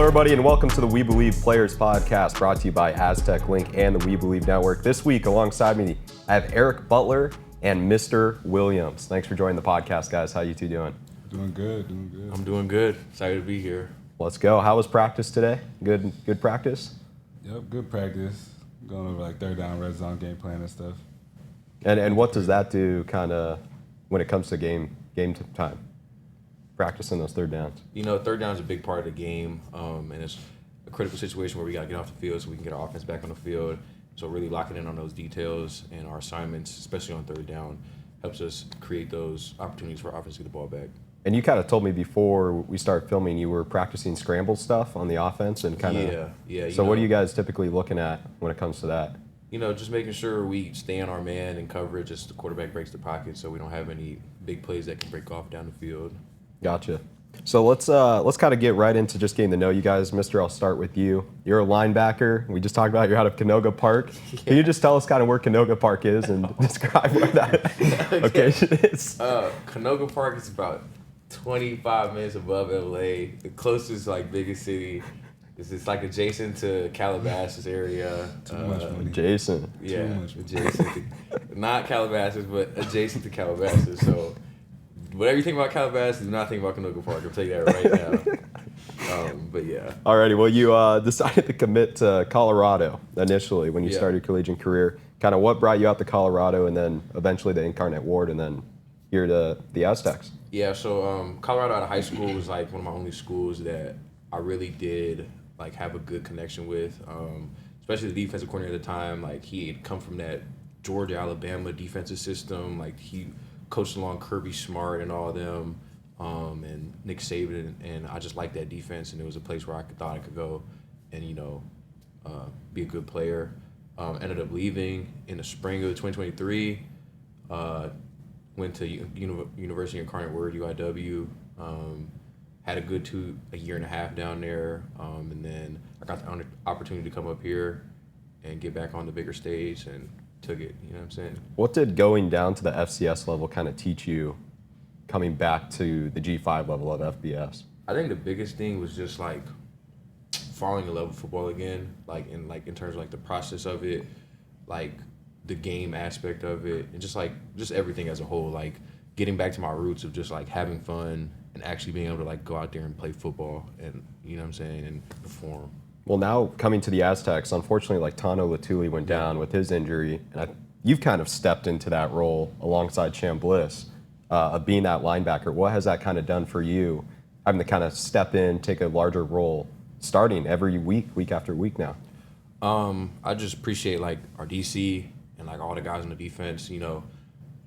everybody, and welcome to the We Believe Players podcast, brought to you by Aztec Link and the We Believe Network. This week, alongside me, I have Eric Butler and Mr. Williams. Thanks for joining the podcast, guys. How you two doing? Doing good. I'm doing good. Excited to be here. Let's go. How was practice today? Good practice? Yep, good practice. Going over like third down, red zone game plan and stuff. And what does that do kind of when it comes to game time? Practicing those third downs. You know, third down is a big part of the game, and it's a critical situation where we got to get off the field so we can get our offense back on the field. So really locking in on those details and our assignments, especially on third down, helps us create those opportunities for our offense to get the ball back. And you kind of told me before we started filming you were practicing scramble stuff on the offense and kind of. Yeah. So what are you guys typically looking at when it comes to that? You know, just making sure we stay on our man in coverage as the quarterback breaks the pocket, so we don't have any big plays that can break off down the field. Gotcha. So let's kind of get right into just getting to know you guys. Mister, I'll start with you. You're a linebacker. We just talked about you're out of Canoga Park. Yeah. Can you just tell us kind of where Canoga Park is and describe where that location is? Canoga Park is about 25 minutes above LA. The closest biggest city is it's adjacent to Calabasas area. Too much money. Adjacent. Yeah, Too much adjacent. Not Calabasas, but adjacent to Calabasas. So whatever you think about Calabasas, do not think about Canoga Park. I'll tell you that right now. But yeah. Alrighty. Well, you decided to commit to Colorado initially when you started your collegiate career. Kind of what brought you out to Colorado, and then eventually the Incarnate Ward, and then here to the Aztecs. Yeah. So Colorado out of high school was one of my only schools that I really did have a good connection with. Especially the defensive coordinator at the time. He had come from that Georgia, Alabama defensive system. He coached along Kirby Smart and all of them, and Nick Saban, and I just liked that defense, and it was a place where I thought I could go and, be a good player. Ended up leaving in the spring of 2023, went to University of Incarnate Word, UIW, had a year and a half down there, and then I got the opportunity to come up here and get back on the bigger stage and took it, you know what I'm saying? What did going down to the FCS level kind of teach you coming back to the G5 level of FBS? I think the biggest thing was just falling in love with football again, in terms of the process of it, the game aspect of it, and just everything as a whole, getting back to my roots of just having fun and actually being able to go out there and play football and, you know what I'm saying, and perform. Well, now coming to the Aztecs, unfortunately, Tano Latuli went down with his injury, and you've kind of stepped into that role alongside Sham Bliss of being that linebacker. What has that kind of done for you, having to kind of step in, take a larger role, starting every week after week now? I just appreciate our DC and all the guys on the defense,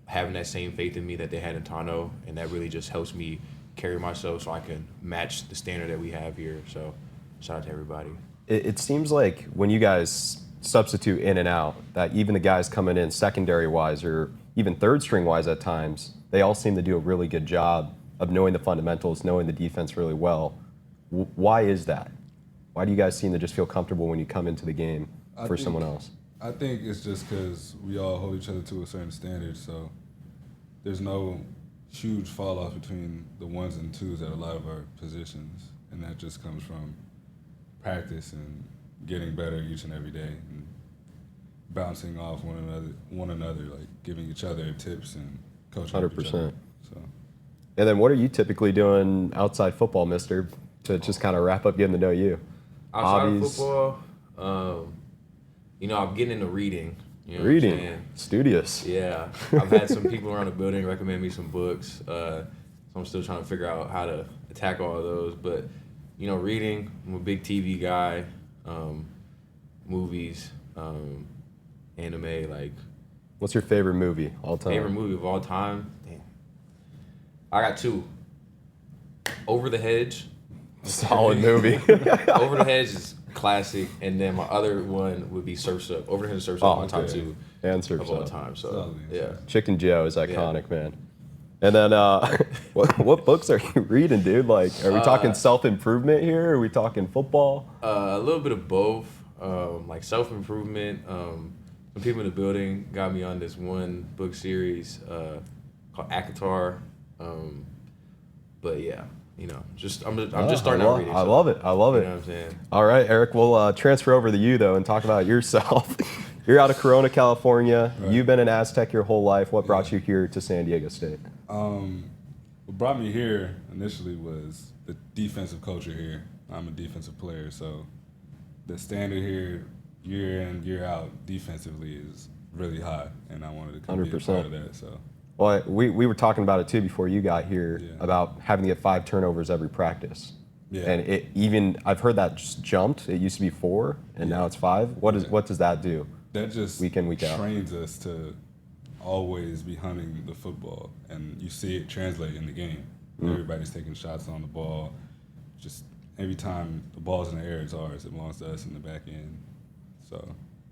having that same faith in me that they had in Tano, and that really just helps me carry myself so I can match the standard that we have here. So shout out to everybody. It seems like when you guys substitute in and out, that even the guys coming in secondary-wise or even third-string-wise at times, they all seem to do a really good job of knowing the fundamentals, knowing the defense really well. Why is that? Why do you guys seem to just feel comfortable when you come into the game for someone else? I think it's just because we all hold each other to a certain standard, so there's no huge fall-off between the ones and twos at a lot of our positions, and that just comes from practice and getting better each and every day and bouncing off one another, giving each other tips and coaching 100%. each other. So. And then what are you typically doing outside football, mister, to just kind of wrap up getting to know you? Outside of football, I'm getting into reading. You know Reading? What I'm saying? Studious. Yeah. I've had some people around the building recommend me some books, so I'm still trying to figure out how to attack all of those. But, reading, I'm a big TV guy, movies, anime, What's your favorite movie all time? Favorite movie of all time? Damn. I got two. Over the Hedge. Solid movie. Over the Hedge is classic, and then my other one would be Surf's Up. Over the Hedge and Surf's Up are my top two And Surf's of all Up. time. So, yeah. Chicken Joe is iconic, man. And then, what books are you reading, dude? Are we talking self-improvement here? Are we talking football? A little bit of both. Self-improvement. Some people in the building got me on this one book series called Akatar. But yeah, I'm just starting out reading. I love it. I love it. You know what I'm saying? All right, Eric, we'll transfer over to you, though, and talk about yourself. You're out of Corona, California. Right. You've been an Aztec your whole life. What brought you here to San Diego State? What brought me here initially was the defensive culture here. I'm a defensive player, so the standard here, year in, year out, defensively is really high, and I wanted to come be a 100%. part of that. So, Well, we were talking about it, too, before you got here, Yeah. about having to get 5 turnovers every practice. Yeah. And I've heard that just jumped. It used to be 4, and now it's 5. What does that do? that just Week in, week out. trains us to always be hunting the football, and you see it translate in the game. Everybody's taking shots on the ball. Just every time the ball's in the air, it's ours. It belongs to us in the back end. So,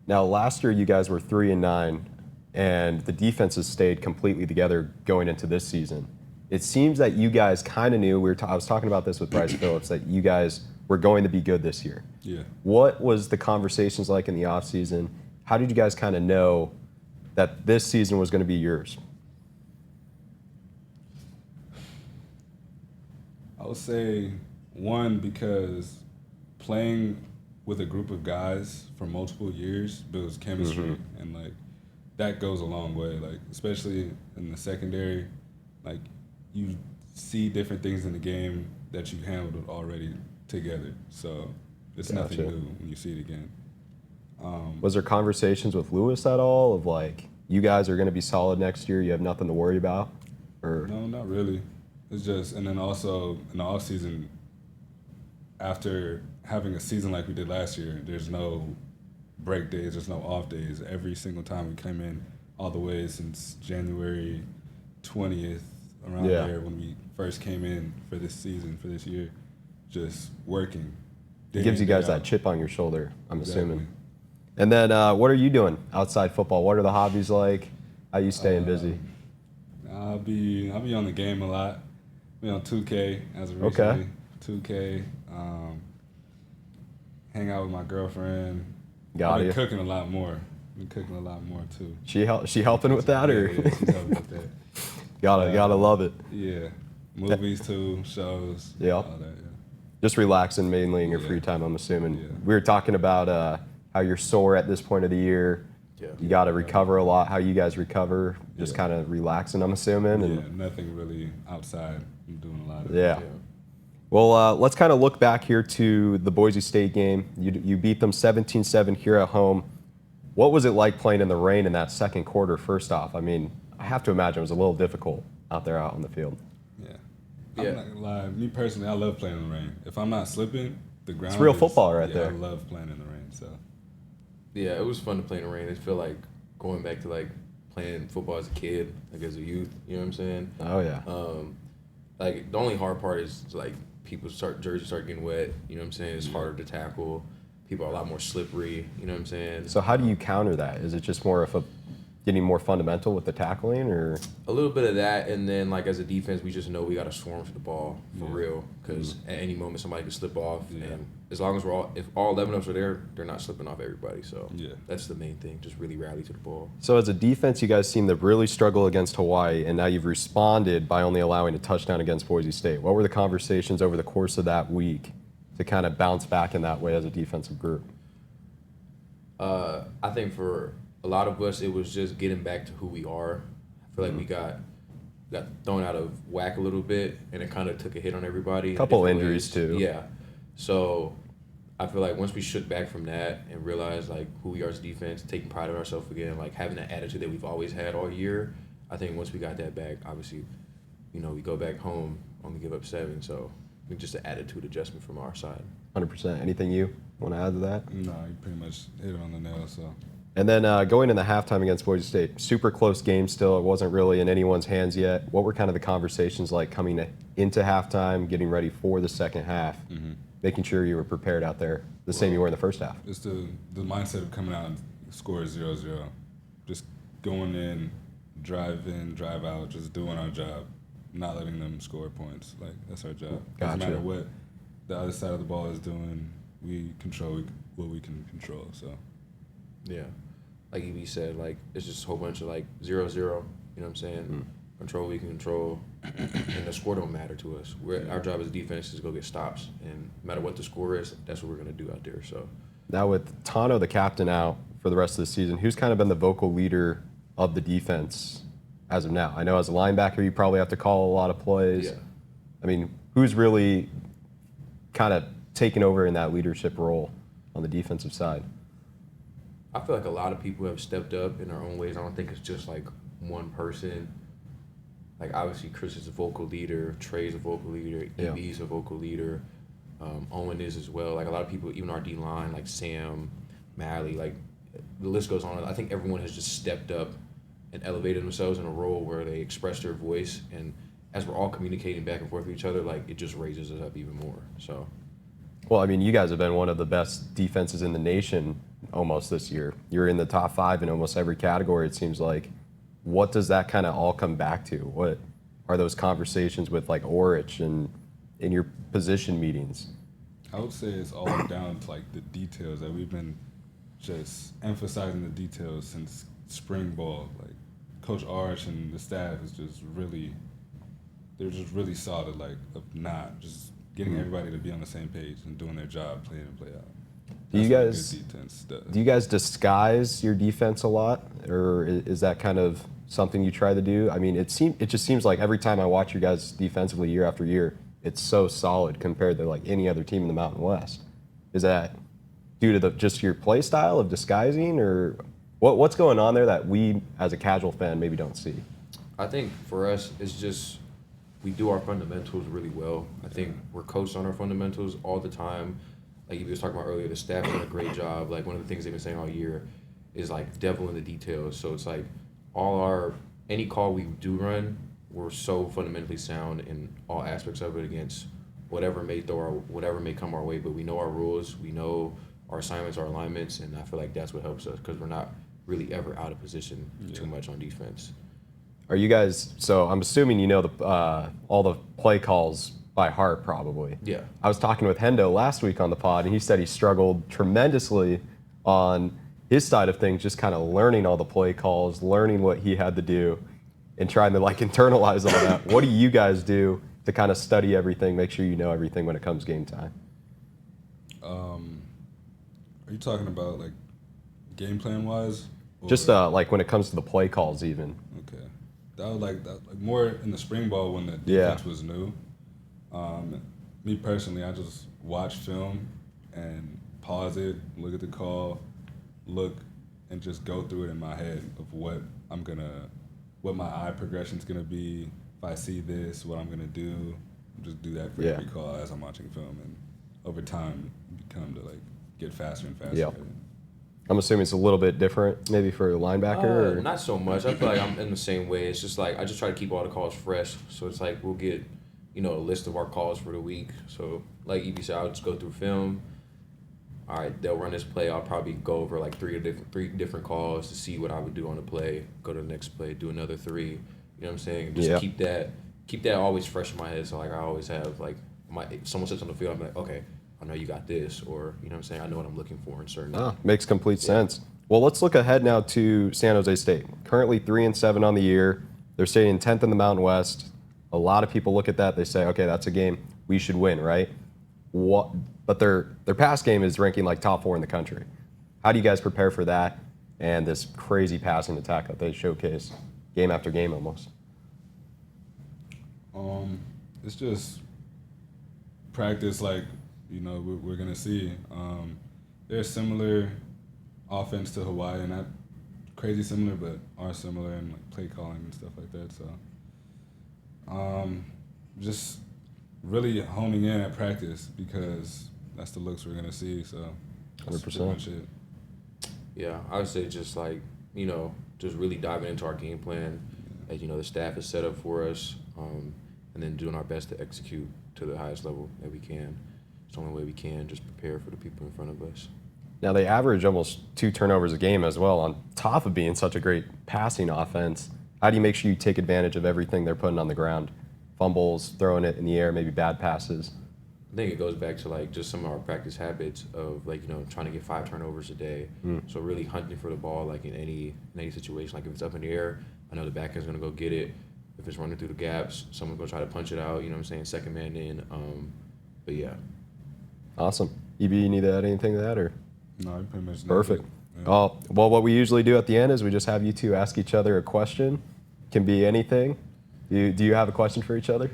Now, last year you guys were 3-9, and the defenses stayed completely together going into this season. It seems that you guys kind of knew. I was talking about this with Bryce Phillips, that you guys were going to be good this year. yeah. What was the conversations like in the offseason? How did you guys kind of know that this season was going to be yours? I would say one, because playing with a group of guys for multiple years builds chemistry, and like that goes a long way. Like especially in the secondary, like you see different things in the game that you handled already together. So it's nothing Gotcha. new when you see it again. Was there conversations with Lewis at all of like, you guys are going to be solid next year, you have nothing to worry about? Or No, not really. It's just, and then also in the off season, after having a season like we did last year, there's no break days, there's no off days. Every single time we came in, all the way since January 20th, around Yeah. there when we first came in for this season, for this year, just working. it gives you guys that chip on your shoulder, I'm assuming. And then what are you doing outside football? What are the hobbies like? How you staying busy? I'll be on the game a lot. Be on 2K as of Okay. recently. 2K. Hang out with my girlfriend. Got I've been you. cooking a lot more. Been cooking a lot more too. She helping with that, or Yeah, she's helping with that. gotta love it. Yeah. Movies too, shows. Yeah. All that, yeah. Just relaxing mainly in your Yeah. free time, I'm assuming. Yeah. We were talking about how you're sore at this point of the year. Yeah. You got to recover a lot. How you guys recover? Just Yeah. kind of relaxing, I'm assuming. And Yeah, nothing really outside. I'm doing a lot of yeah. Yeah. Well, let's kind of look back here to the Boise State game. You beat them 17-7 here at home. What was it like playing in the rain in that second quarter, first off? I mean, I have to imagine it was a little difficult out there out on the field. Yeah. Yeah. I'm not gonna lie. Me personally, I love playing in the rain. If I'm not slipping, the ground. real is- football right yeah, there. I love playing in the rain. So Yeah, it was fun to play in the rain. I feel like going back to like playing football as a kid, like as a youth. You know what I'm saying? Oh, yeah. Like the only hard part is like jerseys start getting wet. You know what I'm saying? It's harder to tackle. People are a lot more slippery. You know what I'm saying? So how do you counter that? Is it just more of getting more fundamental with the tackling, or? A little bit of that, and then like as a defense, we just know we got to swarm for the ball for Yeah. real, because at any moment somebody could slip off, Yeah. and as long as if all 11 of us are there, they're not slipping off everybody. So Yeah. that's the main thing. Just really rally to the ball. So as a defense, you guys seem to really struggle against Hawaii, and now you've responded by only allowing a touchdown against Boise State. What were the conversations over the course of that week to kind of bounce back in that way as a defensive group? I think for a lot of us, it was just getting back to who we are. I feel like we got thrown out of whack a little bit, and it kind of took a hit on everybody. in Couple different injuries, ways. too. Yeah. So I feel like once we shook back from that and realized like who we are as a defense, taking pride in ourselves again, like having that attitude that we've always had all year, I think once we got that back, obviously, we go back home, only give up 7. So I think just an attitude adjustment from our side. 100%. Anything you want to add to that? no, you pretty much hit it on the nail. So And then going in the halftime against Boise State, super close game still. It wasn't really in anyone's hands yet. What were kind of the conversations like coming into halftime, getting ready for the second half, making sure you were prepared out there the same you were in the first half? it's the mindset of coming out and score 0-0, just going in, drive out, just doing our job, not letting them score points. Like that's our job. Doesn't Gotcha. matter what the other side of the ball is doing. We control what we can control. So Yeah. Like EB said, like it's just a whole bunch of like 0-0, you know what I'm saying? control what we can control, and the score don't matter to us. Our job as defense is to go get stops, and no matter what the score is, that's what we're gonna do out there. So Now with Tano, the captain, out for the rest of the season, who's kind of been the vocal leader of the defense as of now? I know as a linebacker, you probably have to call a lot of plays. yeah, I mean, who's really kind of taken over in that leadership role on the defensive side? I feel like a lot of people have stepped up in their own ways. I don't think it's just like one person. Like obviously Chris is a vocal leader, Trey's a vocal leader, Yeah. EB's a vocal leader, Owen is as well. Like a lot of people, even our D line, like Sam, Malley, like the list goes on. I think everyone has just stepped up and elevated themselves in a role where they express their voice, and as we're all communicating back and forth with each other, like it just raises us up even more. So Well, I mean, you guys have been one of the best defenses in the nation almost this year. You're in the top 5 in almost every category, it seems like. What does that kind of all come back to? What are those conversations with like Orich and in your position meetings? I would say it's all down to like the details that we've been just emphasizing the details since spring ball. Like Coach Arch and the staff is just really, they're just really solid. Like of not just getting everybody to be on the same page and doing their job, play in and play out. Do you That's guys what good defense does. do you guys disguise your defense a lot, or is that kind of something you try to do? I mean, it just seems like every time I watch you guys defensively year after year, it's so solid compared to like any other team in the Mountain West. Is that due to just your play style of disguising, or what's going on there that we as a casual fan maybe don't see? I think for us, it's just we do our fundamentals really well. I think we're coached on our fundamentals all the time. Like you was talking about earlier, the staff done a great job. Like one of the things they've been saying all year is like devil in the details. So it's like any call we do run, we're so fundamentally sound in all aspects of it against whatever may come our way. But we know our rules, we know our assignments, our alignments, and I feel like that's what helps us because we're not really ever out of position too much on defense. Are you guys? So I'm assuming you know all the play calls by heart, probably. Yeah. I was talking with Hendo last week on the pod, and he said he struggled tremendously on his side of things, just kind of learning all the play calls, learning what he had to do, and trying to like internalize all that. What do you guys do to kind of study everything, make sure you know everything when it comes game time? Are you talking about like game plan wise? Just like when it comes to the play calls, even. Okay, that was like more in the spring ball when the defense was new. Me personally, I just watch film and pause it, look at the call, and just go through it in my head of what my eye progression's gonna be. If I see this, what I'm gonna do, just do that for every call as I'm watching film, and over time, become to like get faster and faster. Yeah. at it. I'm assuming it's a little bit different, maybe for a linebacker. Or? Not so much. I feel like I'm in the same way. It's just like I just try to keep all the calls fresh. So it's like we'll get, a list of our calls for the week. So like EB said, I'll just go through film. All right, they'll run this play. I'll probably go over like three different calls to see what I would do on the play. Go to the next play, do another 3. You know what I'm saying? Just keep that always fresh in my head. So like I always have like if someone sits on the field, I'm like, okay, I know you got this, or you know what I'm saying, I know what I'm looking for in certain. Makes complete sense. Well, let's look ahead now to San Jose State. Currently 3-7 on the year. They're staying 10th in the Mountain West. A lot of people look at that. They say, okay, that's a game we should win, right? But their pass game is ranking like top 4 in the country. How do you guys prepare for that and this crazy passing attack that they showcase game after game almost? It's just practice like, we're going to see. They're similar offense to Hawaii, not crazy similar, but are similar in like play calling and stuff like that. So just really honing in at practice because that's the looks we're going to see. So that's 100%. pretty much it. Yeah, I would say just like, just really diving into our game plan as, the staff is set up for us, and then doing our best to execute to the highest level that we can. It's the only way we can just prepare for the people in front of us. Now, they average almost 2 turnovers a game as well, on top of being such a great passing offense. How do you make sure you take advantage of everything they're putting on the ground? Fumbles, throwing it in the air, maybe bad passes. I think it goes back to like just some of our practice habits of like, trying to get 5 turnovers a day. So really hunting for the ball like in any situation. Like if it's up in the air, I know the back end's gonna go get it. If it's running through the gaps, someone's gonna try to punch it out. You know what I'm saying? Second man in. But yeah. Awesome. EB, you need to add anything to that, or? No, I pretty much nailed Perfect. it. Yeah. Well, what we usually do at the end is we just have you two ask each other a question. Can be anything. Do you have a question for each other?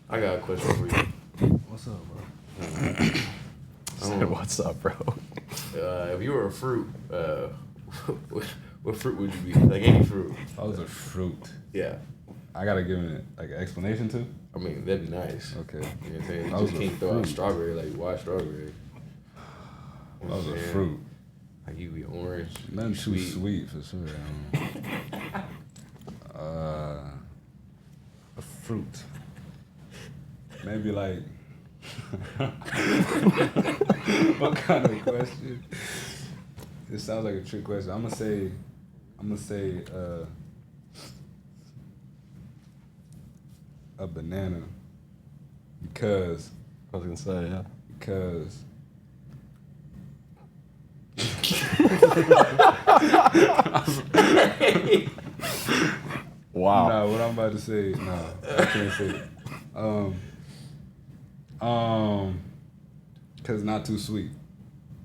I got a question for you. What's up, bro? What's up, bro? If you were a fruit, what fruit would you be? Like any fruit. If I was a fruit, Yeah. I gotta give it like an explanation too. I mean, that'd be nice. Okay. You know what I'm saying? I You was just a can't throw out fruit. strawberry. Like, why strawberry? If I was a Yeah. fruit. Like, you be orange. Nothing you too sweet for sure. A fruit. Maybe like. What kind of question? It sounds like a trick question. I'm gonna say a banana because I was gonna say, yeah. Wow. No, what I'm about to say, no, I can't say it. Cause not too sweet.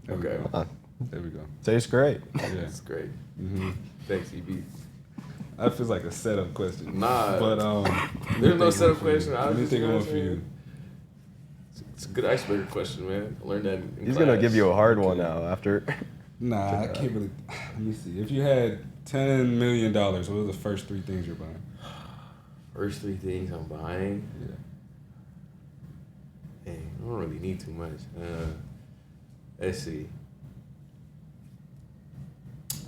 There we Okay. go. There we go. Tastes great. Yeah. That's great. Mm-hmm. Thanks, EB. That feels like a setup question. Nah. But There's no setup question. I Let was me just think of gonna one for say- you. It's a good icebreaker question, man. I learned that in He's class. gonna give you a hard one now after. Nah, I can't really. Let me see. If you had $10 million, what are the first three things you're buying? First three things I'm buying. Yeah. Dang, I don't really need too much. Let's see.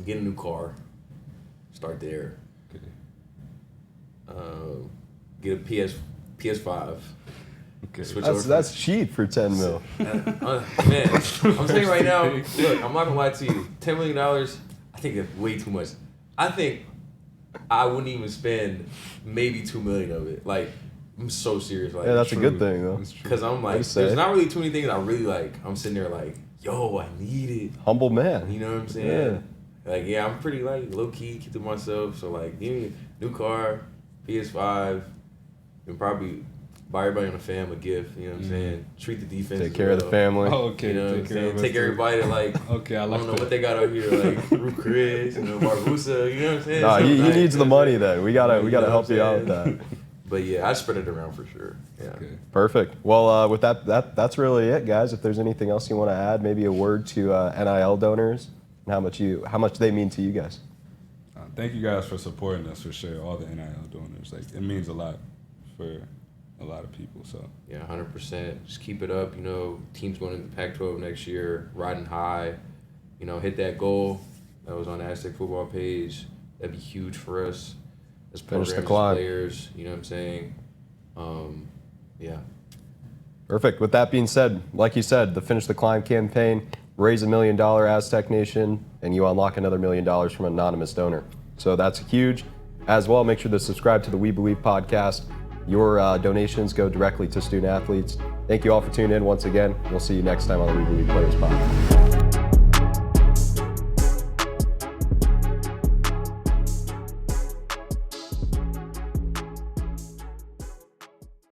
Get a new car. Start there. Okay. Get a PS5. Okay. Switch That's cheap for 10 mil. Man, I'm saying right now, look, I'm not gonna lie to you. $10 million, I think it's way too much. I think I wouldn't even spend maybe $2 million of it. Like, I'm so serious. Like, Yeah, that's a True. good thing, though. That's true. because I'm like, What you say? there's not really too many things I really like. I'm sitting there like, yo, I need it. Humble man. You know what I'm saying? Like, yeah, I'm pretty like low key, keep to myself. So like, give me a new car, PS5, and probably buy everybody in the fam a gift. You know what I'm saying? Treat the defense. Take as care of the well. family. Oh, okay. You know what I'm Take care saying? of us Take too. everybody to like. Okay, I I like don't know that. what they got out here, like Ruth Chris, you know, Barbusa. You know what I'm saying? Nah, he Something needs nice, the you know money what I'm then. We gotta You know help what you I'm out with that. saying? But yeah, I spread it around for sure. Yeah. Okay. Perfect. Well, with that's really it, guys. If there's anything else you want to add, maybe a word to NIL donors and how much they mean to you guys. Thank you guys for supporting us for sure. All the NIL donors, like it means a lot for a lot of people. So Yeah, 100%. Just keep it up. You know, teams going into Pac-12 next year, riding high. You know, hit that goal that was on the Aztec football page. That'd be huge for us as Finish programs, the as climb. players. You know what I'm saying? Yeah. Perfect. With that being said, like you said, the Finish the Climb campaign, raise $1 million Aztec Nation, and you unlock another $1 million from an anonymous donor. So that's huge. As well, make sure to subscribe to the We Believe podcast. Your donations go directly to student athletes. Thank you all for tuning in once again. We'll see you next time on the We Believe Players Podcast.